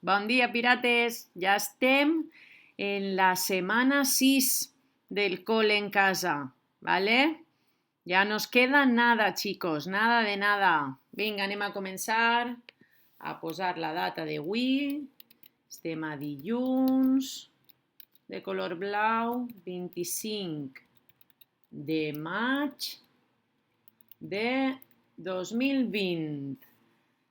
Bon dia, pirates! Ja estem en la setmana 6 del cole en casa, ¿vale? Ya nos queda nada, chicos, nada de nada. Vinga, anem a començar a posar la data d'avui. Estem a dilluns, de color blau, 25 de maig de 2020.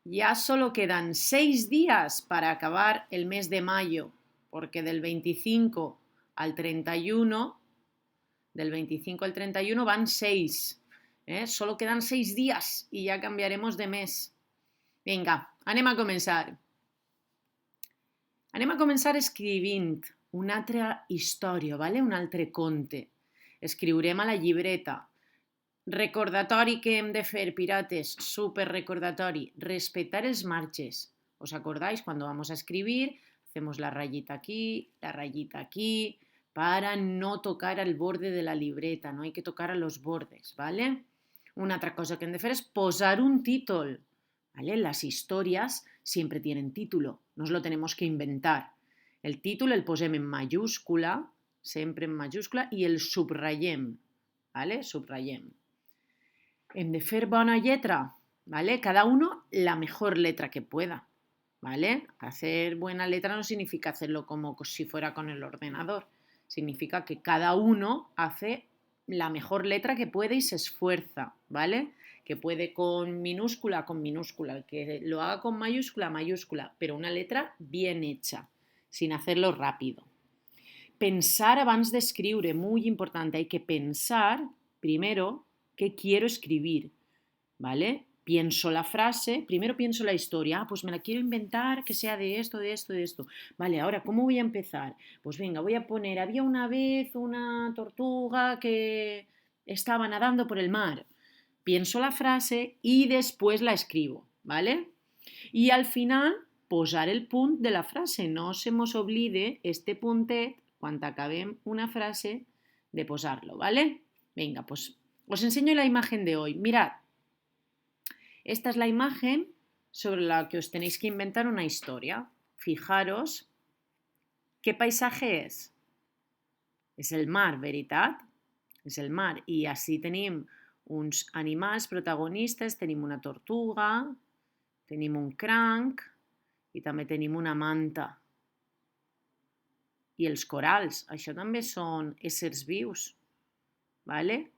Ya solo quedan 6 días para acabar el mes de mayo, porque del 25 al 31, van 6. Solo quedan 6 días y ya cambiaremos de mes. Vinga, anem a començar. Anem a començar escrivint una altra història, ¿vale? Un altre conte. Escriurem a la llibreta. Recordatori que hem de fer, pirates, súper recordatori, respetar els marges. ¿Os acordáis? Cuando vamos a escribir, hacemos la rayita aquí, para no tocar al borde de la libreta, no hay que tocar a los bordes, ¿vale? Una altra cosa que hem de fer és posar un títol, ¿vale? Las historias siempre tienen título, nos lo tenemos que inventar. El títol el posem en mayúscula, sempre en mayúscula, i el subratllem, ¿vale? Subratllem. Hem de fer bona lletra, ¿vale? Cada uno la mejor letra que pueda, ¿vale? Hacer buena letra no significa hacerlo como si fuera con el ordenador. Significa que cada uno hace la mejor letra que puede y se esfuerza, ¿vale? Que puede con minúscula, el que lo haga con mayúscula, mayúscula, pero una letra bien hecha, sin hacerlo rápido. Pensar abans d'escriure, muy importante, hay que pensar primero qué quiero escribir, ¿vale? Pienso la frase, primero pienso la historia, pues me la quiero inventar que sea de esto, de esto, de esto. Vale, ahora, ¿cómo voy a empezar? Pues venga, voy a poner, había una vez una tortuga que estaba nadando por el mar. Pienso la frase y después la escribo, ¿vale? Y al final, posar el punt de la frase. No se nos oblide este puntet, quan acabem una frase, de posarlo, ¿vale? Venga, pues os enseño la imagen de hoy. Mirad, esta es la imagen sobre la que os tenéis que inventar una historia. Fijaros qué paisaje es. És el mar, veritat? És el mar. I així tenim uns animals protagonistes, tenim una tortuga, tenim un cranc i també tenim una manta. I els corals, això també són éssers vius, ¿vale?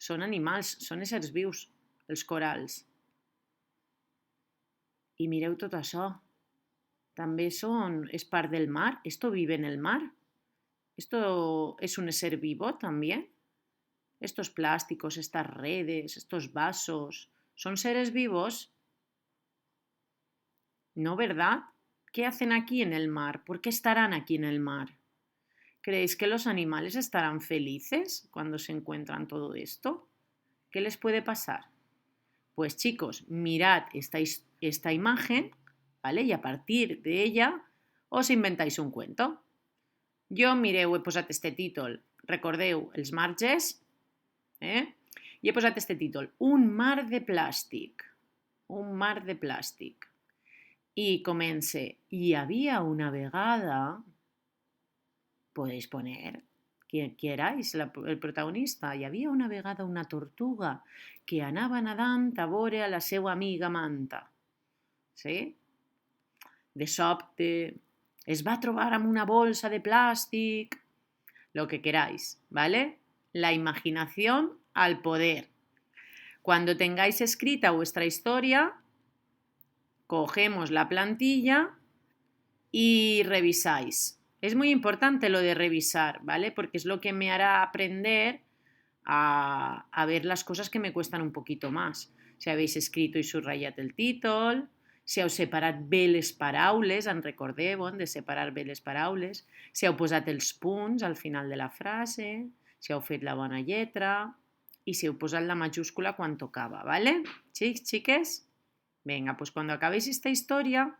Són animals, són éssers vius, els corals. I mireu tot això. També és part del mar. Esto vive en el mar. Esto es un ser vivo también. Estos plásticos, estas redes, estos vasos, ¿son seres vivos? No, ¿verdad? ¿Qué hacen aquí en el mar? ¿Por qué estarán aquí en el mar? ¿Creéis que los animales estarán felices cuando se encuentran todo esto? ¿Qué les puede pasar? Pues chicos, mirad esta imagen, ¿vale? Y a partir de ella os inventáis un cuento. Jo, mireu, he posat este títol. Recordeu els marges? I he posat este títol. Un mar de plàstic. Un mar de plàstic. I comence. Hi havia una vegada... Podéis poner quien queráis, el protagonista. Hi havia una vegada una tortuga que anava nadant a veure a la seva amiga manta. Sí? De sobte es va trobar amb una bolsa de plàstic. Lo que queráis, ¿vale? La imaginación al poder. Cuando tengáis escrita vuestra historia, cogemos la plantilla y revisáis. Es muy importante lo de revisar, ¿vale? Porque es lo que me hará aprender a ver las cosas que me cuestan un poquito más. Si habéis escrito i subratllat el títol, si heu separat bé les paraules, en recordeu de separar bé les paraules, si heu posat els punts al final de la frase, si heu fet la bona lletra i si heu posat la majúscula quan tocava, ¿vale? Xics, xiques? Venga, pues cuando acabéis esta historia,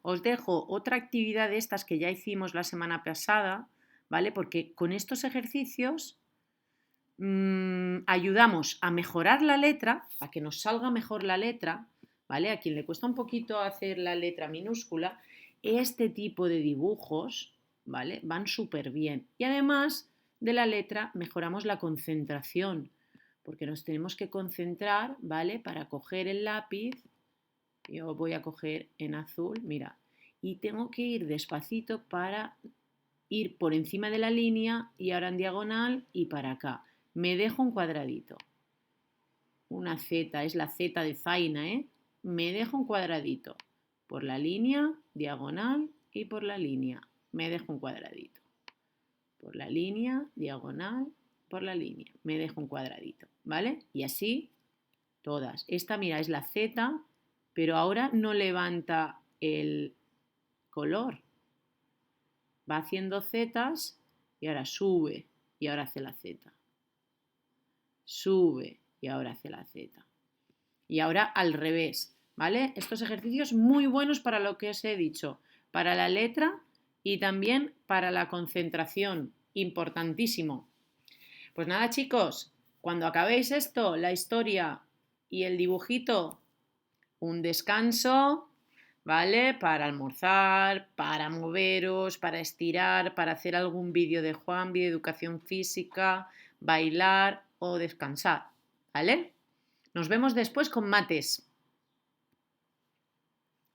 os dejo otra actividad de estas que ya hicimos la semana pasada, ¿vale? Porque con estos ejercicios ayudamos a mejorar la letra, a que nos salga mejor la letra, ¿vale? A quien le cuesta un poquito hacer la letra minúscula, este tipo de dibujos, ¿vale? Van súper bien. Y además de la letra mejoramos la concentración, porque nos tenemos que concentrar, ¿vale? Para coger el lápiz, yo voy a coger en azul, mira, y tengo que ir despacito para ir por encima de la línea y ahora en diagonal y para acá. Me dejo un cuadradito. Una Z, es la Z de Zaina, ¿eh? Me dejo un cuadradito. Por la línea, diagonal y por la línea. Me dejo un cuadradito. Por la línea, diagonal, por la línea. Me dejo un cuadradito, ¿vale? Y así todas. Esta, mira, es la Z, pero ahora no levanta el color. Va haciendo zetas y ahora sube y ahora hace la Z. Sube y ahora hace la Z. Y ahora al revés, ¿vale? Estos ejercicios muy buenos para lo que os he dicho, para la letra y también para la concentración, importantísimo. Pues nada, chicos, cuando acabéis esto, la historia y el dibujito, un descanso, ¿vale? Para almorzar, para moveros, para estirar, para hacer algún vídeo de Juanvi de educación física, bailar o descansar, ¿vale? Nos vemos después con mates.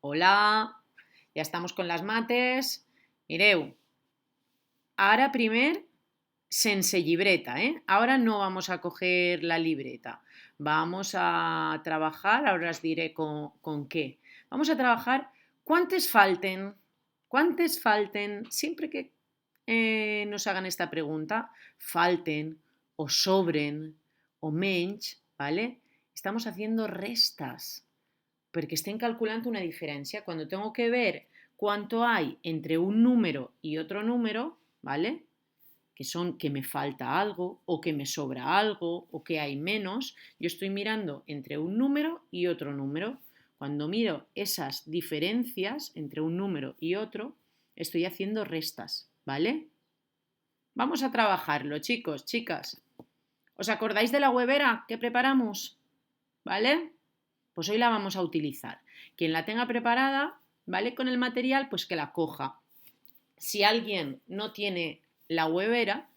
Hola, ya estamos con las mates. Mireu, ara primer sense llibreta, ¿eh? Ahora no vamos a coger la libreta. Vamos a trabajar, ahora os diré con qué. Vamos a trabajar ¿cuántos falten? ¿Cuántos falten? Siempre que nos hagan esta pregunta, falten o sobren o menys, ¿vale? Estamos haciendo restas porque estén calculando una diferencia. Cuando tengo que ver cuánto hay entre un número y otro número, ¿vale? Que son que me falta algo o que me sobra algo o que hay menos, yo estoy mirando entre un número y otro número. Cuando miro esas diferencias entre un número y otro, estoy haciendo restas, ¿vale? Vamos a trabajarlo, chicos, chicas. ¿Os acordáis de la huevera que preparamos? ¿Vale? Pues hoy la vamos a utilizar. Quien la tenga preparada, ¿vale? Con el material, pues que la coja. Si alguien no tiene la huevera,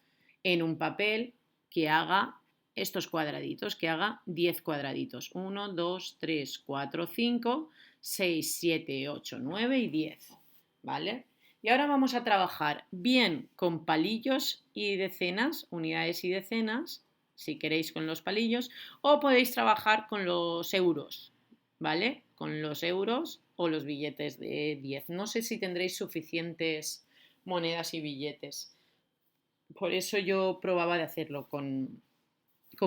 en un papel que haga estos cuadraditos, que haga 10 cuadraditos. 1, 2, 3, 4, 5, 6, 7, 8, 9 y 10. ¿Vale? Y ahora vamos a trabajar bien con palillos y decenas, unidades y decenas, si queréis con los palillos, o podéis trabajar con los euros, ¿vale? Con los euros o los billetes de 10. No sé si tendréis suficientes monedas y billetes. Por eso yo probaba de hacerlo con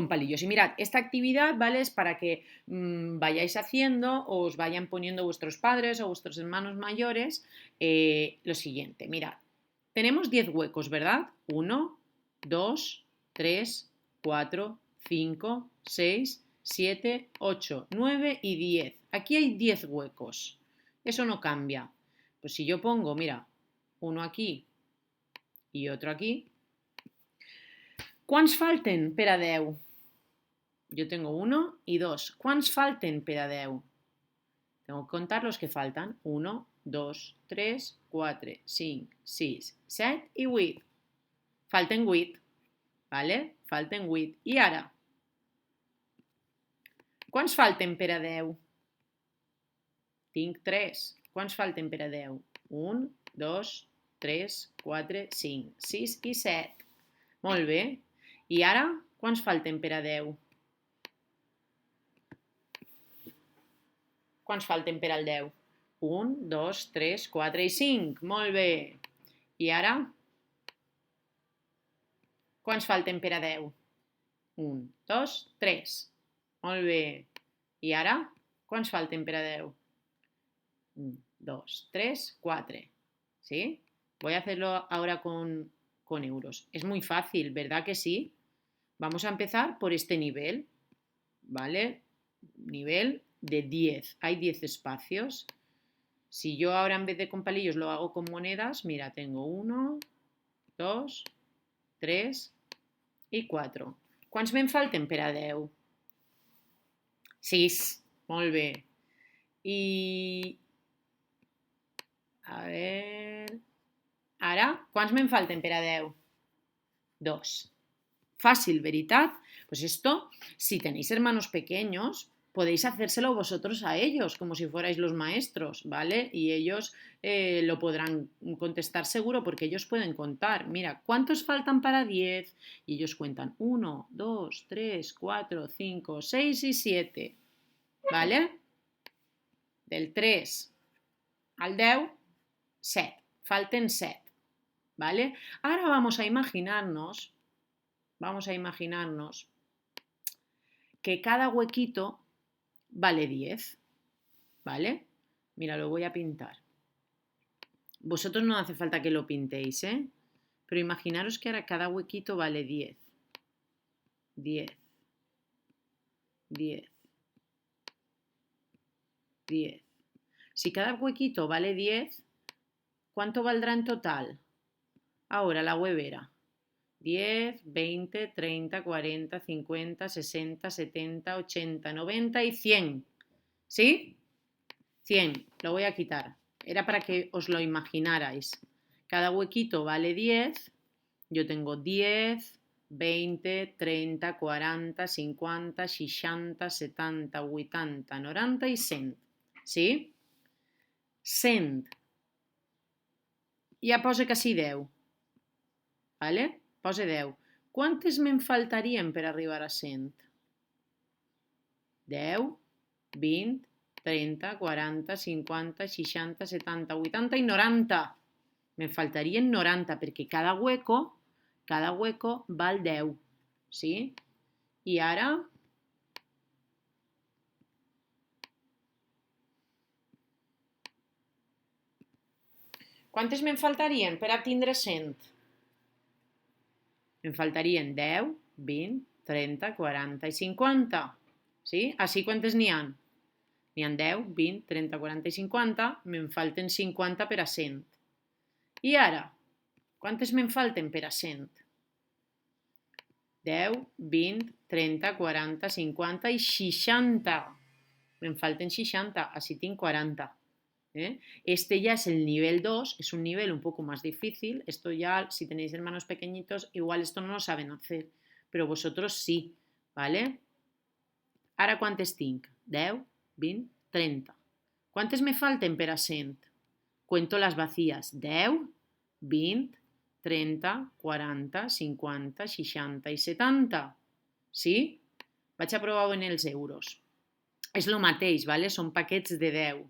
palillos. Y mirad, esta actividad, ¿vale? Es para que vayáis haciendo o os vayan poniendo vuestros padres o vuestros hermanos mayores lo siguiente. Mirad, tenemos 10 huecos, ¿verdad? 1, 2, 3, 4, 5, 6, 7, 8, 9 y 10. Aquí hay 10 huecos. Eso no cambia. Pues si yo pongo, mira, uno aquí y otro aquí, ¿quants falten per a 10? Yo tengo 1 y 2. ¿Quants falten per a 10? Tengo que contar los que faltan. 1, 2, 3, 4, 5, 6, 7 i 8. Falten 8, ¿vale? Falten 8. I ara? Quants falten per a 10? Tinc 3. Quants falten per a 10? 1, 2, 3, 4, 5, 6 i 7. Molt bé. I ara? Quants falten per a 10? Quants falten per al 10? 1, 2, 3, 4 i 5. Molt bé. I ara? Quants falten per a 10? 1, 2, 3. Molt bé. I ara? Quants falten per a 10? 1, 2, 3, 4. ¿Sí? Voy a hacerlo ahora con euros. Es muy fácil, ¿verdad que sí? Vamos a empezar por este nivel, ¿vale? Nivel de 10. Hay 10 espacios. Si yo ahora en vez de con palillos lo hago con monedas, mira, tengo 1, 2, 3 i 4. Quants me'n falten per a 10? 6. Molt bé. I... A ver... Ara, quants me'n falten per a 10? 2. Fácil, ¿verdad? Pues esto, si tenéis hermanos pequeños, podéis hacérselo vosotros a ellos, como si fuerais los maestros, ¿vale? Y ellos lo podrán contestar seguro porque ellos pueden contar. Mira, ¿cuántos faltan para 10? Y ellos cuentan 1, 2, 3, 4, 5, 6 y 7, ¿vale? Del 3 al 10, 7. Falten 7, ¿vale? Ahora vamos a imaginarnos que cada huequito vale 10, ¿vale? Mira, lo voy a pintar. Vosotros no hace falta que lo pintéis, ¿eh? Pero imaginaros que ahora cada huequito vale 10. 10. 10. 10. Si cada huequito vale 10, ¿cuánto valdrá en total? Ahora la huevera. 10, 20, 30, 40, 50, 60, 70, 80, 90 y 100. ¿Sí? 100. Lo voy a quitar. Era para que os lo imaginarais. Cada huequito vale 10. Yo tengo 10, 20, 30, 40, 50, 60, 70, 80, 90 i 100. Sí? 100. Ja posa que sí 10. Vale? Posa 10. Quantes me'n faltarien per arribar a 100? 10, 20, 30, 40, 50, 60, 70, 80 i 90. Me'n faltarien 90 perquè cada hueco val 10. Sí? I ara... Quantes me'n faltarien per a tindre 100? Me'n faltarien 10, 20, 30, 40 i 50. Sí? Així quantes n'hi ha? N'hi ha 10, 20, 30, 40 i 50. Me'n falten 50 per a 100. I ara? Quantes me'n falten per a 100? 10, 20, 30, 40, 50 i 60. Me'n falten 60, així tinc 40. Este ya es el nivel 2, es un nivel un poco más difícil. Esto ya, si tenéis hermanos pequeñitos, igual esto no lo saben hacer, pero vosotros sí, ¿vale? Ara quantes tinc? 10, 20, 30. Quantes me falten per a 100? Cuento las vacías. 10, 20, 30, 40, 50, 60 i 70. Sí? Vaig a provar en els euros. És el mateix, ¿vale? Són paquets de 10.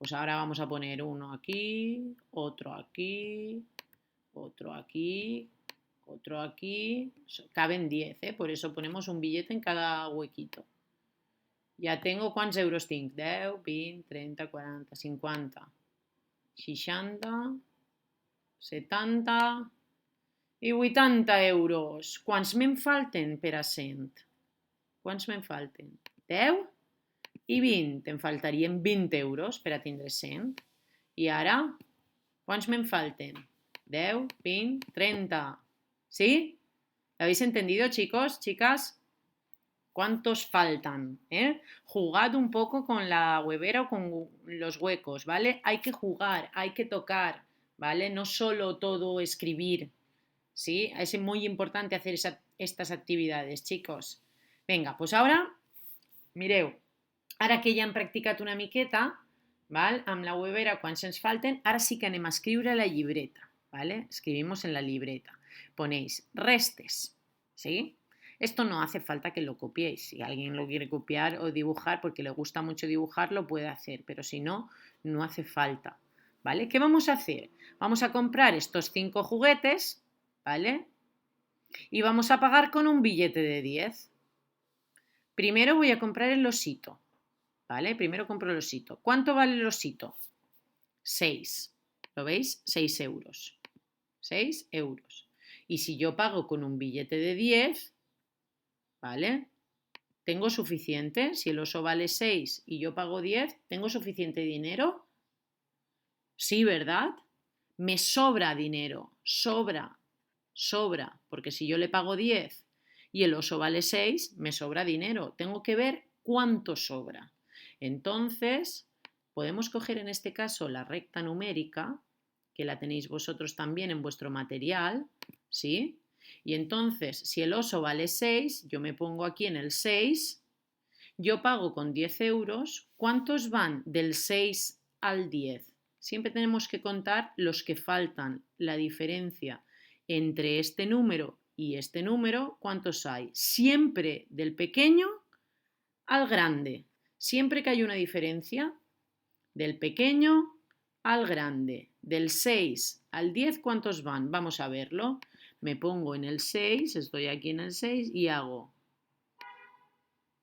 Pues ahora vamos a poner uno aquí, otro aquí, otro aquí, otro aquí. Caben 10, ¿eh? Por eso ponemos un billete en cada huequito. Ya tengo, ¿cuántos euros tinc? 10, 20, 30, 40, 50, 60, 70 i 80 euros. Quants me'n falten per a 100? Quants me'n falten? 10? I 20, em faltarien 20 euros per a tindre 100. I ara, quants me'n falten? 10, 20, 30. ¿Sí? ¿Lo habéis entendido, chicos, chicas? ¿Cuántos faltan? Jugad un poco con la huevera o con los huecos, ¿vale? Hay que jugar, hay que tocar, ¿vale? No solo todo escribir, ¿sí? Es muy importante hacer estas actividades, chicos. Venga, pues ahora, mireu, ara que ja hem practicat una miqueta, val? Amb la huevera quants ens falten, ara sí que anem a escriure a la llibreta, ¿vale? Escribimos en la libreta. Ponéis restes, ¿sí? Esto no hace falta que lo copiéis. Si alguien lo quiere copiar o dibujar porque le gusta mucho dibujar, lo puede hacer, pero si no, no hace falta, ¿vale? ¿Qué vamos a hacer? Vamos a comprar estos 5 juguetes, ¿vale? Y vamos a pagar con un billete de 10. Primero voy a comprar el osito, ¿vale? Primero compro el osito. ¿Cuánto vale el osito? 6. ¿Lo veis? 6 euros. 6 euros. Y si yo pago con un billete de 10, ¿vale? ¿Tengo suficiente? Si el oso vale 6 y yo pago 10, ¿tengo suficiente dinero? Sí, ¿verdad? Me sobra dinero. Sobra. Sobra. Porque si yo le pago 10 y el oso vale 6, me sobra dinero. Tengo que ver cuánto sobra. Entonces, podemos coger en este caso la recta numérica, que la tenéis vosotros también en vuestro material, ¿sí? Y entonces, si el oso vale 6, yo me pongo aquí en el 6, yo pago con 10 euros. ¿Cuántos van del 6 al 10? Siempre tenemos que contar los que faltan, la diferencia entre este número y este número, ¿cuántos hay? Siempre del pequeño al grande. Siempre que hay una diferencia, del pequeño al grande. Del 6 al 10, ¿cuántos van? Vamos a verlo. Me pongo en el 6, estoy aquí en el 6 y hago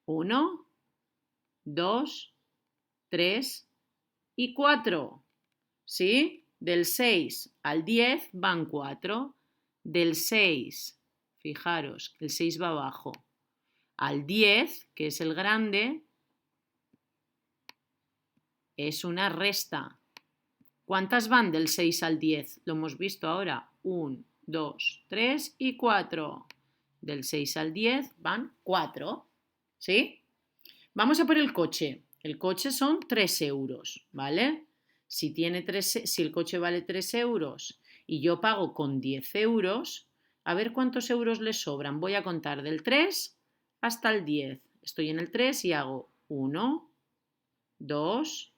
1, 2, 3 y 4. ¿Sí? Del 6 al 10 van 4. Del 6, fijaros, el 6 va abajo, al 10, que es el grande, es una resta. ¿Cuántas van del 6 al 10? Lo hemos visto ahora. 1, 2, 3 y 4. Del 6 al 10 van 4. ¿Sí? Vamos a por el coche. El coche son 3 euros, ¿vale? Si el coche vale 3 euros y yo pago con 10 euros, a ver cuántos euros le sobran. Voy a contar del 3 hasta el 10. Estoy en el 3 y hago 1, 2,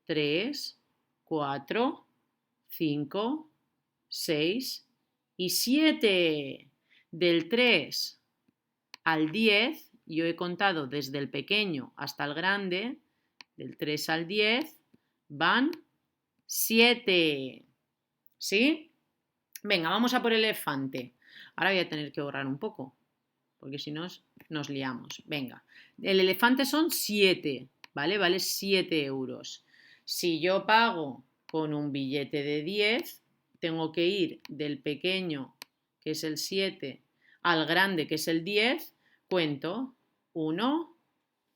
3, 4, 5, 6 y 7. Del 3 al 10, yo he contado desde el pequeño hasta el grande, del 3 al 10, van 7. ¿Sí? Venga, vamos a por el elefante. Ahora voy a tener que ahorrar un poco, porque si no nos liamos. Venga, el elefante son 7, ¿vale? Vale 7 euros. Si yo pago con un billete de 10, tengo que ir del pequeño, que es el 7, al grande, que es el 10, cuento 1,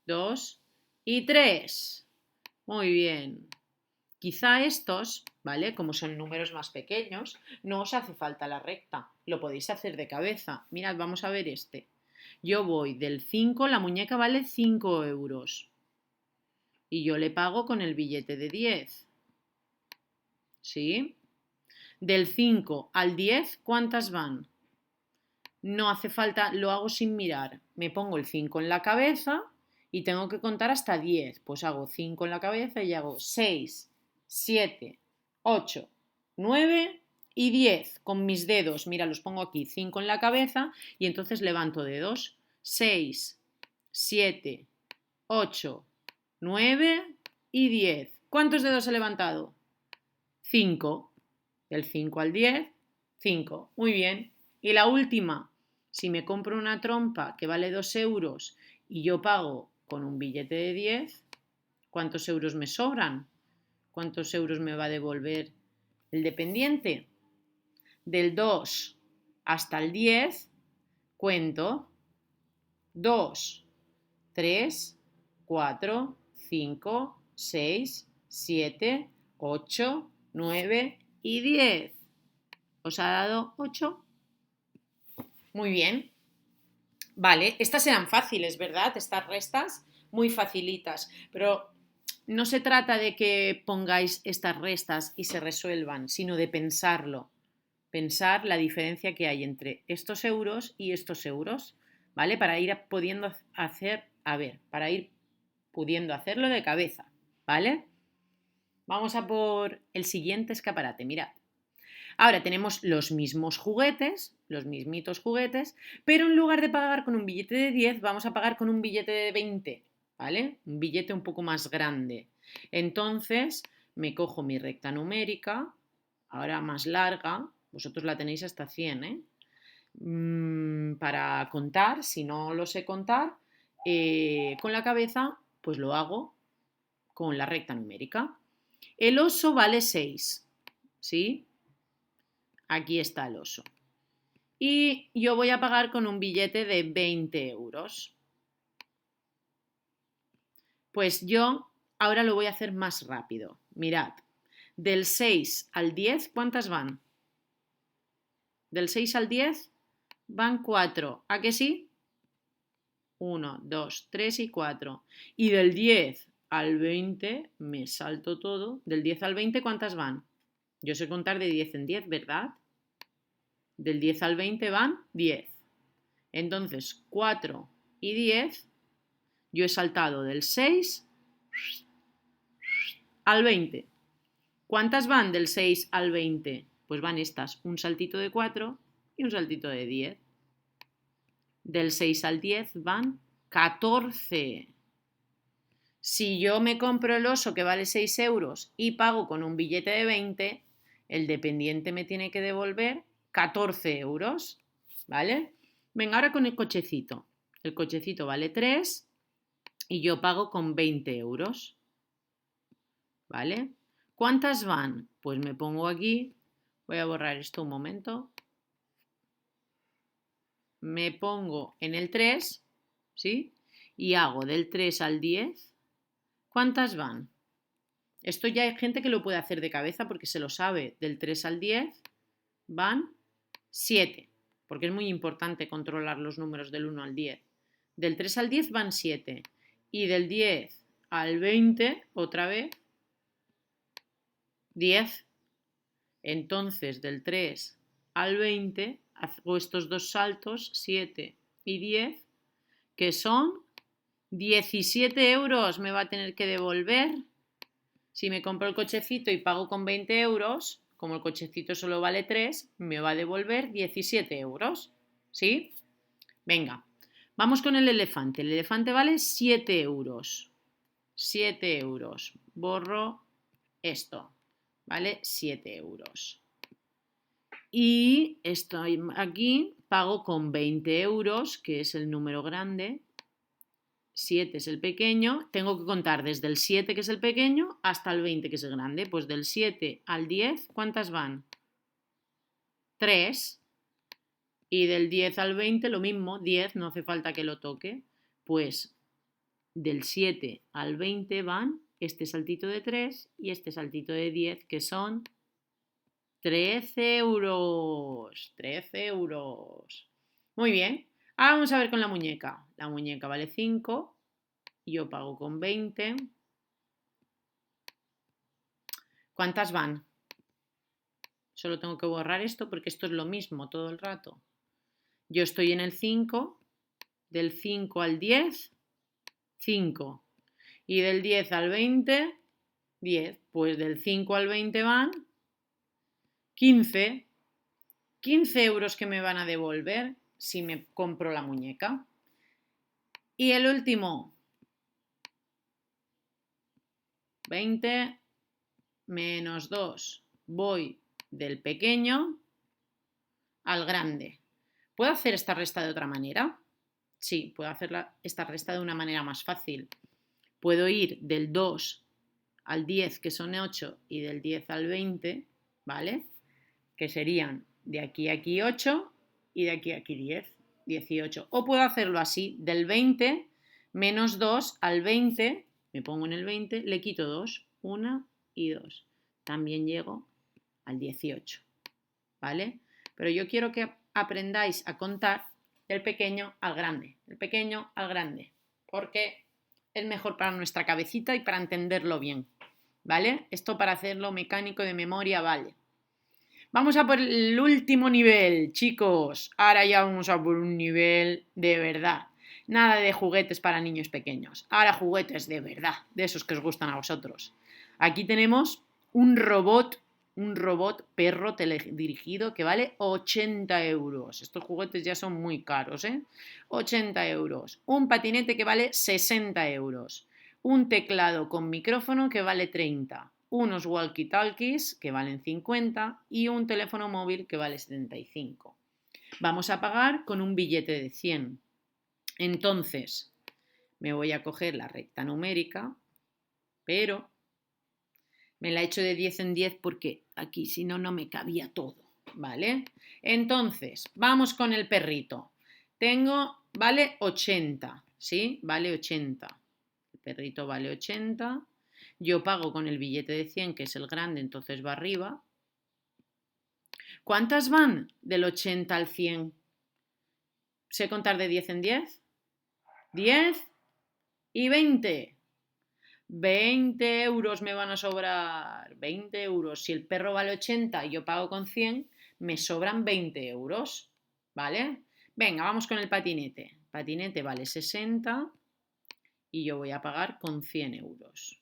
2 y 3. Muy bien. Quizá estos, ¿vale? Como son números más pequeños, no os hace falta la recta. Lo podéis hacer de cabeza. Mirad, vamos a ver este. Yo voy del 5, la muñeca vale 5 euros. Y yo le pago con el billete de 10. ¿Sí? Del 5 al 10, ¿cuántas van? No hace falta, lo hago sin mirar. Me pongo el 5 en la cabeza y tengo que contar hasta 10. Pues hago 5 en la cabeza y hago 6, 7, 8, 9 y 10 con mis dedos. Mira, los pongo aquí, 5 en la cabeza y entonces levanto dedos. 6, 7, 8, 9 y 10. ¿Cuántos dedos he levantado? 5. Del 5 al 10, 5. Muy bien. Y la última, si me compro una trompa que vale 2 euros y yo pago con un billete de 10, ¿cuántos euros me sobran? ¿Cuántos euros me va a devolver el dependiente? Del 2 hasta el 10, cuento 2, 3, 4, 5, 6, 7, 8, 9 y 10. ¿Os ha dado 8? Muy bien. Vale, estas eran fáciles, ¿verdad? Estas restas muy facilitas, pero no se trata de que pongáis estas restas y se resuelvan, sino de pensarlo. Pensar la diferencia que hay entre estos euros y estos euros, ¿vale? Para ir pudiendo hacerlo de cabeza, ¿vale? Vamos a por el siguiente escaparate, mirad. Ahora tenemos los mismos juguetes, los mismitos juguetes, pero en lugar de pagar con un billete de 10, vamos a pagar con un billete de 20, ¿vale? Un billete un poco más grande. Entonces, me cojo mi recta numérica, ahora más larga, vosotros la tenéis hasta 100, ¿eh? Para contar, si no lo sé contar, con la cabeza, pues lo hago con la recta numérica. El oso vale 6, ¿sí? Aquí está el oso. Y yo voy a pagar con un billete de 20 euros. Pues yo ahora lo voy a hacer más rápido. Mirad, del 6 al 10, ¿cuántas van? Del 6 al 10 van 4. ¿A que sí? 1, 2, 3 y 4. Y del 10 al 20 me salto todo. Del 10 al 20, ¿cuántas van? Yo sé contar de 10 en 10, ¿verdad? Del 10 al 20 van 10. Entonces, 4 y 10, yo he saltado del 6 al 20. ¿Cuántas van del 6 al 20? Pues van estas, un saltito de 4 y un saltito de 10. Del 6 al 10 van 14. Si yo me compro el oso que vale 6 euros y pago con un billete de 20, el dependiente me tiene que devolver 14 euros, ¿vale? Venga, ahora con el cochecito. El cochecito vale 3 y yo pago con 20 euros, ¿vale? ¿Cuántas van? Pues me pongo aquí, voy a borrar esto un momento. Me pongo en el 3, ¿sí? Y hago del 3 al 10. ¿Cuántas van? Esto ya hay gente que lo puede hacer de cabeza porque se lo sabe. Del 3 al 10 van 7, porque es muy importante controlar los números del 1 al 10. Del 3 al 10 van 7. Y del 10 al 20, otra vez, 10. Entonces, del 3 al 20, hago estos dos saltos, 7 y 10, que son 17 euros me va a tener que devolver. Si me compro el cochecito y pago con 20 euros, como el cochecito solo vale 3, me va a devolver 17 euros. ¿Sí? Venga, vamos con el elefante. El elefante vale 7 euros. 7 euros. Borro esto. Vale 7 euros. Y estoy aquí, pago con 20 euros, que es el número grande. 7 es el pequeño, tengo que contar desde el 7, que es el pequeño, hasta el 20, que es el grande. Pues del 7 al 10, ¿cuántas van? 3. Y del 10 al 20, lo mismo, 10, no hace falta que lo toque. Pues del 7 al 20 van este saltito de 3 y este saltito de 10, que son 13 euros. 13 euros. Muy bien. Ahora vamos a ver con la muñeca. La muñeca vale 5. Yo pago con 20. ¿Cuántas van? Solo tengo que borrar esto porque esto es lo mismo todo el rato. Yo estoy en el 5. Del 5 al 10, 5. Y del 10 al 20, 10. Pues del 5 al 20 van 15. 15 euros que me van a devolver si me compro la muñeca. Y el último, 20 menos 2. Voy del pequeño al grande. ¿Puedo hacer esta resta de otra manera? Sí, puedo hacer esta resta de una manera más fácil. Puedo ir del 2 al 10, que son 8, y del 10 al 20, ¿vale? Que serían de aquí a aquí 8 y de aquí a aquí 10, 18. O puedo hacerlo así, del 20 menos 2 al 20, me pongo en el 20, le quito 2, 1 y 2. También llego al 18, ¿vale? Pero yo quiero que aprendáis a contar del pequeño al grande, del pequeño al grande, porque es mejor para nuestra cabecita y para entenderlo bien, ¿vale? Esto para hacerlo mecánico de memoria, vale. Vamos a por el último nivel, chicos. Ahora ya vamos a por un nivel de verdad. Nada de juguetes para niños pequeños. Ahora juguetes de verdad, de esos que os gustan a vosotros. Aquí tenemos un robot perro teledirigido que vale 80 euros. Estos juguetes ya son muy caros, ¿eh? 80 euros. Un patinete que vale 60 euros. Un teclado con micrófono que vale 30. Unos walkie-talkies que valen 50 y un teléfono móvil que vale 75. Vamos a pagar con un billete de 100. Entonces, me voy a coger la recta numérica, pero me la he hecho de 10 en 10 porque aquí si no, no me cabía todo, ¿vale? Entonces, vamos con el perrito. Vale 80, ¿sí? Vale 80. El perrito vale 80. Yo pago con el billete de 100, que es el grande, entonces va arriba. ¿Cuántas van del 80 al 100? ¿Sé contar de 10 en 10? 10 y 20. 20 euros me van a sobrar. 20 euros. Si el perro vale 80 y yo pago con 100, me sobran 20 euros. ¿Vale? Venga, vamos con el patinete. Patinete vale 60 y yo voy a pagar con 100 euros.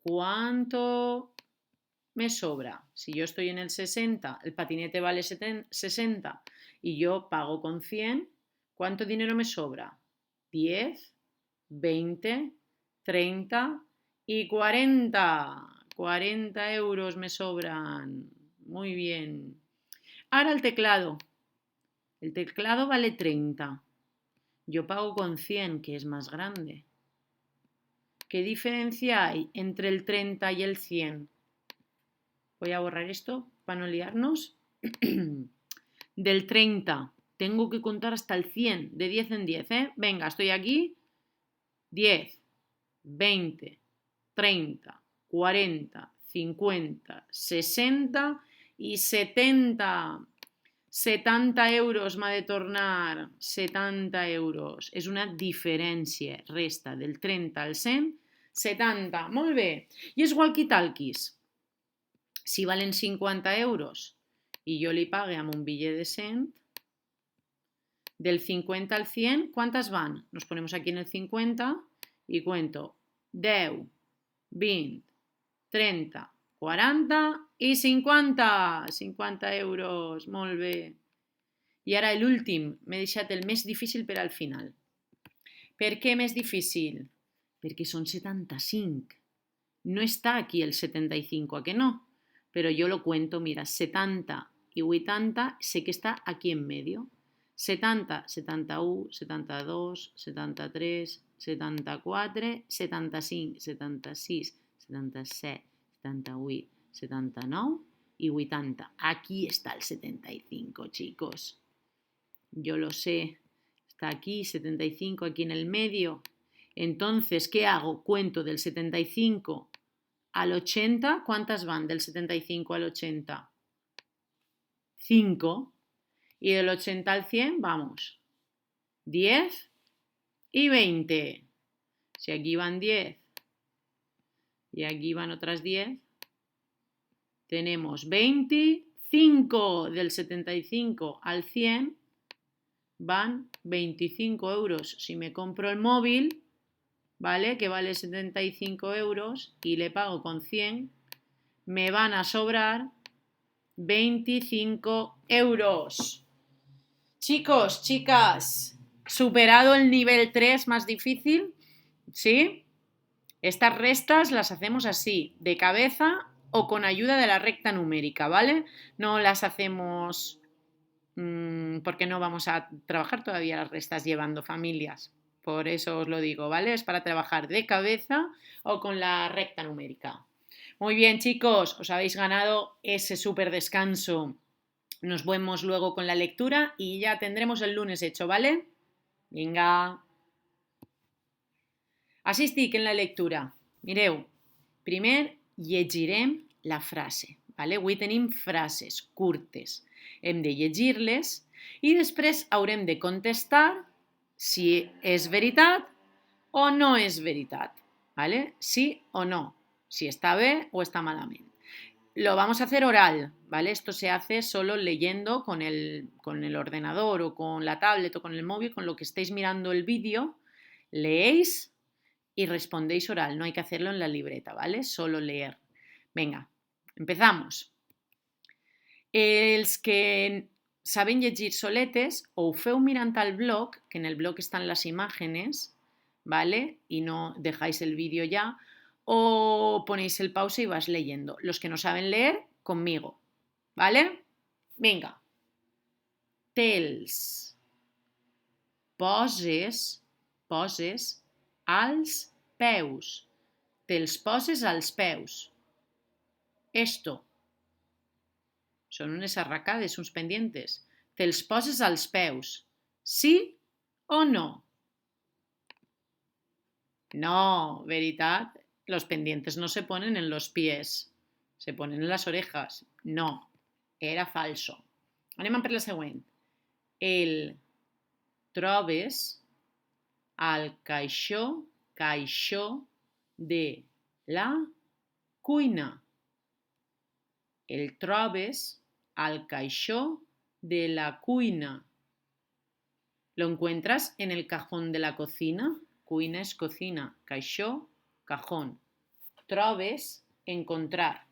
¿Cuánto me sobra? Si yo estoy en el 60, el patinete vale 60 y yo pago con 100, ¿cuánto dinero me sobra? 10, 20, 30 y 40. 40 euros me sobran. Muy bien. Ahora el teclado. El teclado vale 30. Yo pago con 100, que es más grande. ¿Qué diferencia hay entre el 30 y el 100? Voy a borrar esto para no liarnos. Del 30 tengo que contar hasta el 100, de 10 en 10, ¿eh? Venga, estoy aquí. 10, 20, 30, 40, 50, 60 i 70. 70 euros m'ha de tornar. 70 euros. És una diferència. Resta del 30 al 100, 70. Molt bé. I els walkie-talkies. Si valen 50 euros i jo li pague amb un bitllet de 100, del 50 al 100, ¿cuántas van? Nos ponemos aquí en el 50 y cuento 10, 20, 30, 40 i 50. 50 euros, molt bé. I ara l'últim, m'he deixat el més difícil per al final. Per què més difícil? Perquè són 75. No està aquí el 75, ¿a que no? Pero yo lo cuento, mira, 70 y 80 sé que está aquí en medio. 70, 71, 72, 73, 74, 75, 76, 77, 78, 79 y 80. Aquí está el 75, chicos. Yo lo sé. Está aquí, 75, aquí en el medio. Entonces, ¿qué hago? Cuento del 75 al 80. ¿Cuántas van del 75 al 80? 5. Y del 80 al 100, vamos. 10 y 20. Si aquí van 10 y aquí van otras 10, tenemos 25. Del 75 al 100 van 25 euros. Si me compro el móvil, ¿vale? Que vale 75 euros y le pago con 100, me van a sobrar 25 euros. Chicos, chicas, ¿superado el nivel 3 más difícil? ¿Sí? Estas restas las hacemos así, de cabeza o con ayuda de la recta numérica, ¿vale? No las hacemos porque no vamos a trabajar todavía las restas llevando familias. Por eso os lo digo, ¿vale? Es para trabajar de cabeza o con la recta numérica. Muy bien, chicos, os habéis ganado ese súper descanso. Nos vemos luego con la lectura y ya tendremos el lunes hecho, ¿vale? Vinga. Així estic en la lectura. Mireu, primer llegirem la frase, ¿vale? Avui tenim frases curtes. Hem de llegir-les i després haurem de contestar si és veritat o no és veritat, ¿vale? Sí o no, si està bé o està malament. Lo vamos a hacer oral, ¿vale? Esto se hace solo leyendo con el ordenador o con la tablet o con el móvil, con lo que estéis mirando el vídeo, leéis y respondéis oral. No hay que hacerlo en la libreta, ¿vale? Solo leer. Venga, empezamos. Els que saben llegir soletes, o ho feu mirant al blog, que en el blog están las imágenes, ¿vale? Y no dejáis el vídeo ya, o ponéis el pause y vas leyendo. Los que no saben leer, conmigo, ¿vale? Vinga. Te'ls poses als peus. Te'ls poses als peus. Esto. Són unes arracades, uns pendientes. Te'ls poses als peus. Sí o no? No, veritat. Los pendientes no se ponen en los pies, se ponen en las orejas. No, era falso. Anem per la següent. El trobes al caixó caixó de la cuina. El trobes al caixó de la cuina. ¿Lo encuentras en el cajón de la cocina? Cuina es cocina. Caixó, cajón. Trobes, encontrar.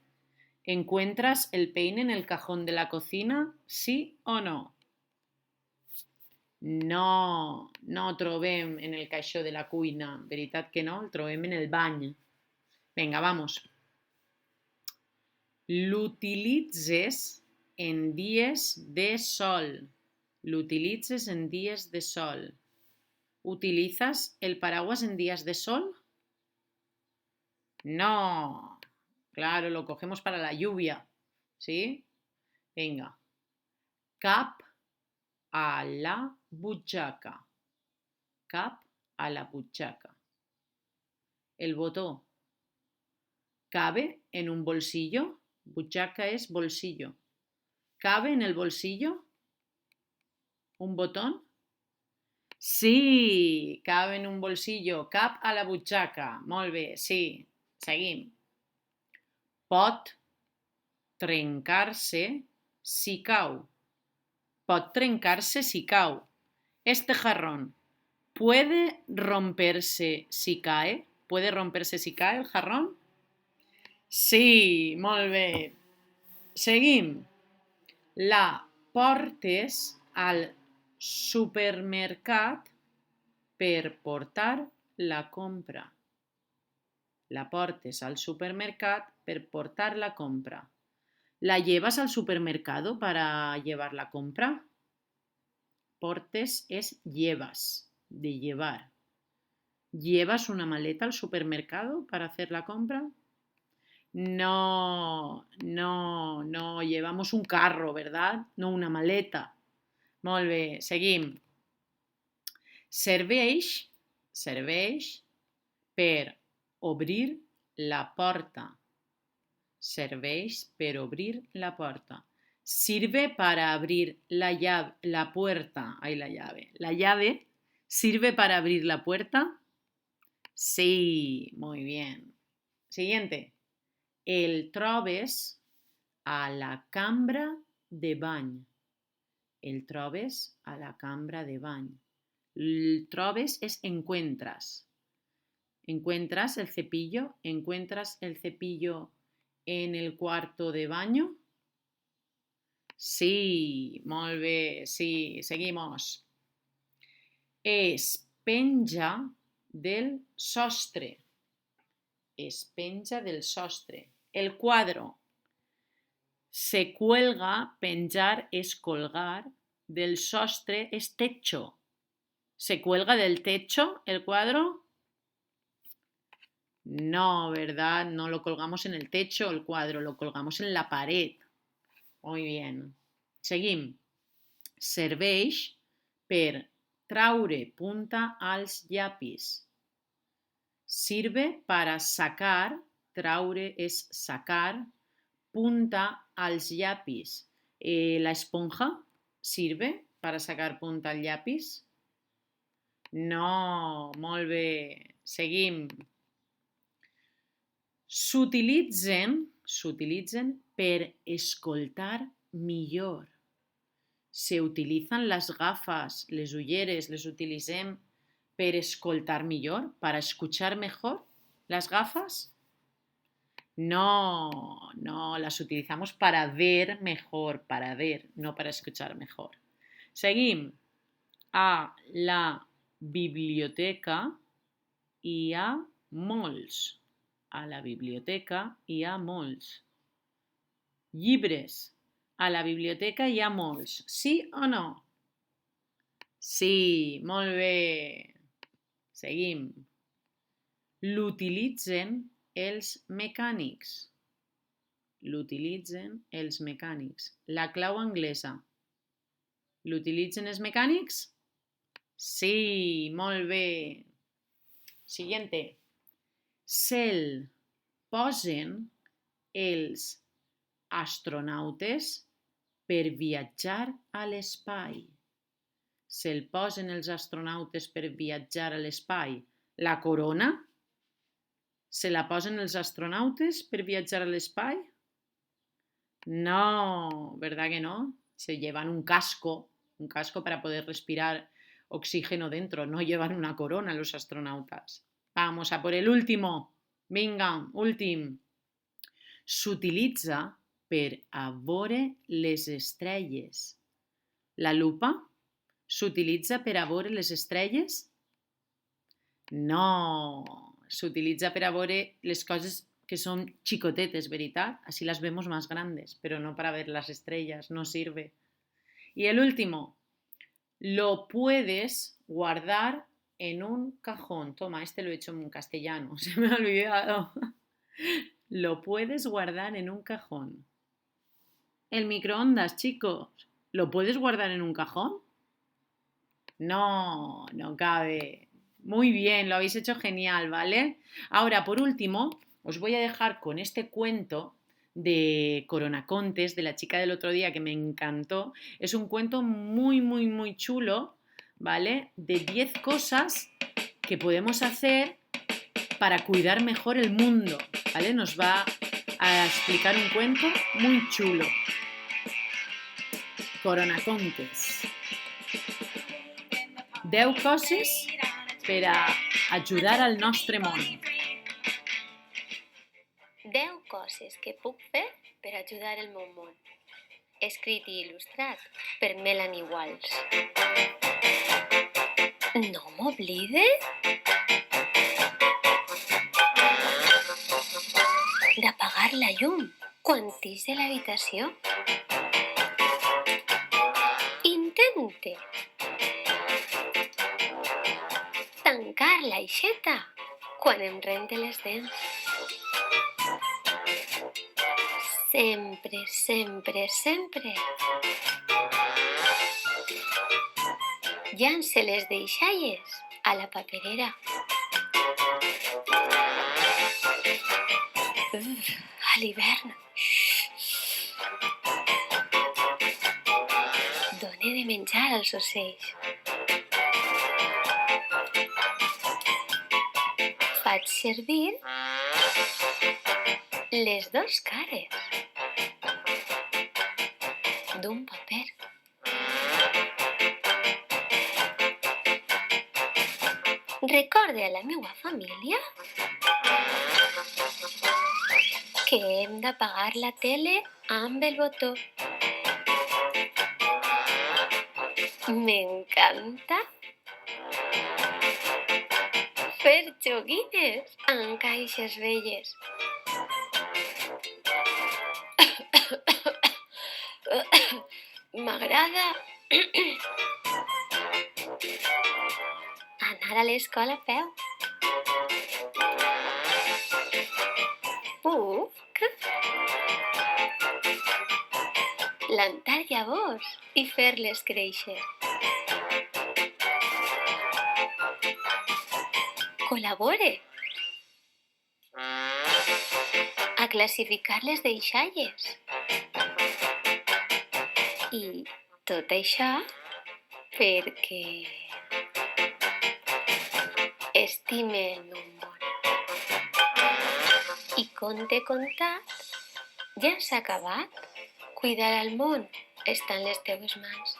¿Encuentras el peine en el cajón de la cocina? ¿Sí o no? No, no trobem en el caixó de la cuina. Veritat que no? El trobem en el bany. Vinga, vamos. L'utilitzes en dies de sol. L'utilitzes en días de sol. ¿Utilizas el paraguas en días de sol? No. Claro, lo cogemos para la lluvia. ¿Sí? Venga. Cap a la butxaca. Cap a la butxaca. El botó. ¿Cabe en un bolsillo? Butxaca es bolsillo. ¿Cabe en el bolsillo? ¿Un botón? Sí, cabe en un bolsillo. Cap a la butxaca. Molt bé, sí. Seguim. Pot trencar-se si cau. Pot trencar-se si cau. Este jarrón, ¿puede romperse si cae? ¿Puede romperse si cae el jarrón? Sí, molt bé. Seguim. La portes al supermercat per portar la compra. La portes al supermercat per portar la compra. ¿La llevas al supermercado para llevar la compra? Portes es llevas, de llevar. ¿Llevas una maleta al supermercado para hacer la compra? No, no, no, llevamos un carro, ¿verdad? No una maleta. Molt bé, seguim. Serveix per obrir la porta. Serveix per obrir la porta. Sirve para abrir la llave, la puerta. Ay, la llave. La llave sirve para abrir la puerta. Sí, muy bien. Siguiente. El trobes a la cambra de bany. El trobes a la cambra de bany. El trobes es encuentras. ¿Encuentras el cepillo? ¿Encuentras el cepillo en el cuarto de baño? Sí, molt bé, sí, seguimos. Es penja del sostre. Es penja del sostre. El cuadro. Se cuelga, penjar es colgar, del sostre es techo. ¿Se cuelga del techo el cuadro? No, ¿verdad? No lo colgamos en el techo el cuadro, lo colgamos en la pared. Muy bien. Seguim. Serveix per traure punta als llapis. Sirve para sacar, traure es sacar, punta als llapis. ¿La esponja sirve para sacar punta al llapis? No, molt bé. Seguim. S'utilitzen per escoltar millor. Se utilizan las gafas, les ulleres, les utilicem per escoltar millor, para escuchar mejor las gafas. No, no, las utilizamos para ver mejor, para ver, no para escuchar mejor. Seguim. A la biblioteca hi ha molts. A la biblioteca hi ha molts. Llibres. A la biblioteca hi ha molts. Sí o no? Sí, molt bé. Seguim. L'utilitzen els mecànics. L'utilitzen els mecànics. La clau anglesa. L'utilitzen els mecànics? Sí, molt bé. Siguiente. Se'l posen els astronautes per viatjar a l'espai. Se'l posen els astronautes per viatjar a l'espai. La corona se la posen els astronautes per viatjar a l'espai? No, ¿verdad que no? Se llevan un casco para poder respirar oxígeno dentro, no llevan una corona los astronautas. Vamos a por el último. Vinga, últim. S'utilitza per a veure les estrelles. La lupa s'utilitza per a veure les estrelles? No, s'utilitza per a veure les coses que son chicotetes, ¿verdad? Así las vemos más grandes, pero no para ver las estrellas, no sirve. Y el último, lo puedes guardar en un cajón. Toma, este lo he hecho en castellano, se me ha olvidado. Lo puedes guardar en un cajón. El microondas, chicos, ¿lo puedes guardar en un cajón? No, no cabe. Muy bien, lo habéis hecho genial, ¿vale? Ahora, por último, os voy a dejar con este cuento de Coronacontes, de la chica del otro día, que me encantó. Es un cuento muy, muy, muy chulo, ¿vale? De 10 cosas que podemos hacer para cuidar mejor el mundo, ¿vale? Nos va a explicar un cuento muy chulo. Coronacontes. 10 coses per a ajudar al nostre món. 10 coses que puc fer per ajudar el meu món. Escrit i il·lustrat per Melanie Walsh. No m'oblide d'apagar la llum quan ix de l'habitació. Intente tancar l'aixeta quan em rente les dents. Sempre, sempre, sempre llance les deixalles a la paperera. A l'hivern. Done de menjar als ocells. Faig servir les dos cares d'un paper. Recorde a la meva família que hem d'apagar la tele amb el botó. M'encanta fer joguines amb caixes velles. M'agrada anar a l'escola a peu. Puc plantar llavors i fer-les créixer. Col·labore a classificar les deixalles. I tot això perquè estime el meu món. I conte contat, ja s'ha acabat. Cuidar el món està en les teves mans.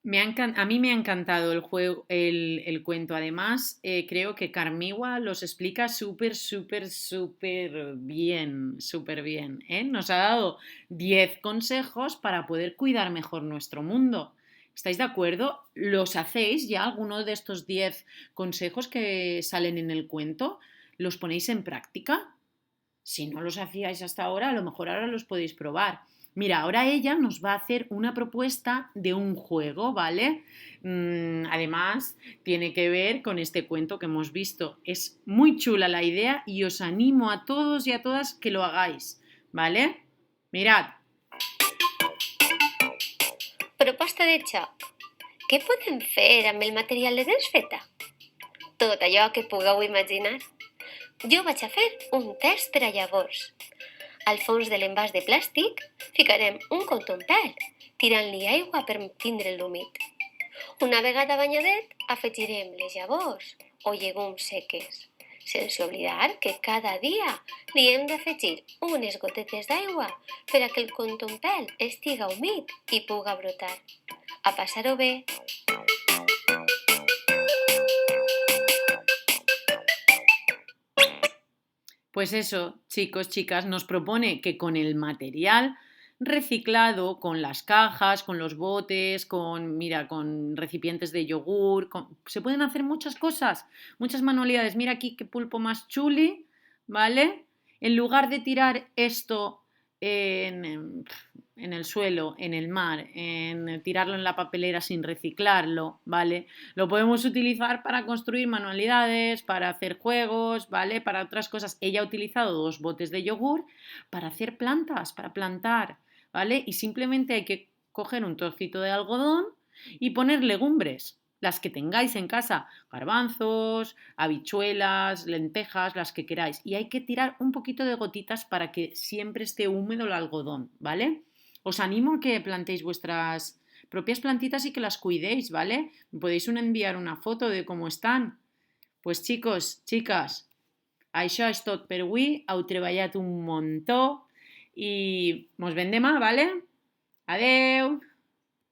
A mí me ha encantado el cuento. Además, creo que Carmigua los explica súper, súper, súper bien, súper bien, ¿eh? Nos ha dado 10 consejos para poder cuidar mejor nuestro mundo. ¿Estáis de acuerdo? ¿Los hacéis ya alguno de estos 10 consejos que salen en el cuento? ¿Los ponéis en práctica? Si no los hacíais hasta ahora, a lo mejor ahora los podéis probar. Mira, ahora ella nos va a hacer una propuesta de un juego, ¿vale? Además, tiene que ver con este cuento que hemos visto. Es muy chula la idea y os animo a todos y a todas que lo hagáis, ¿vale? Mirad. Proposta de joc. Què podem fer amb el material de desfeta? Tot allò que pugueu imaginar. Jo vaig a fer un test per a llavors. Al fons de l'envàs de plàstic ficarem un cotton pad, tirant-li aigua per tindre'l humit. Una vegada banyadet afegirem les llavors o llegums seques, sense oblidar que cada dia li hem d'afegir unes gotetes d'aigua per a que el contompel estiga humit i puga brotar. A passar-ho bé! Pues eso, chicos, chicas, nos propone que con el material reciclado, con las cajas, con los botes, mira, con recipientes de yogur, se pueden hacer muchas cosas, muchas manualidades. Mira aquí qué pulpo más chuli, ¿vale? En lugar de tirar esto en el suelo, en el mar, en tirarlo en la papelera sin reciclarlo, ¿vale? Lo podemos utilizar para construir manualidades, para hacer juegos, ¿vale? Para otras cosas. Ella ha utilizado 2 botes de yogur para hacer plantas, para plantar, ¿vale? Y simplemente hay que coger un trocito de algodón y poner legumbres, las que tengáis en casa, garbanzos, habichuelas, lentejas, las que queráis. Y hay que tirar un poquito de gotitas para que siempre esté húmedo el algodón, ¿vale? Os animo a que plantéis vuestras propias plantitas y que las cuidéis, ¿vale? Me podéis enviar una foto de cómo están. Pues chicos, chicas, això és tot per avui. Heu treballat un muntó i mos veiem demà, ¿vale? Adeu!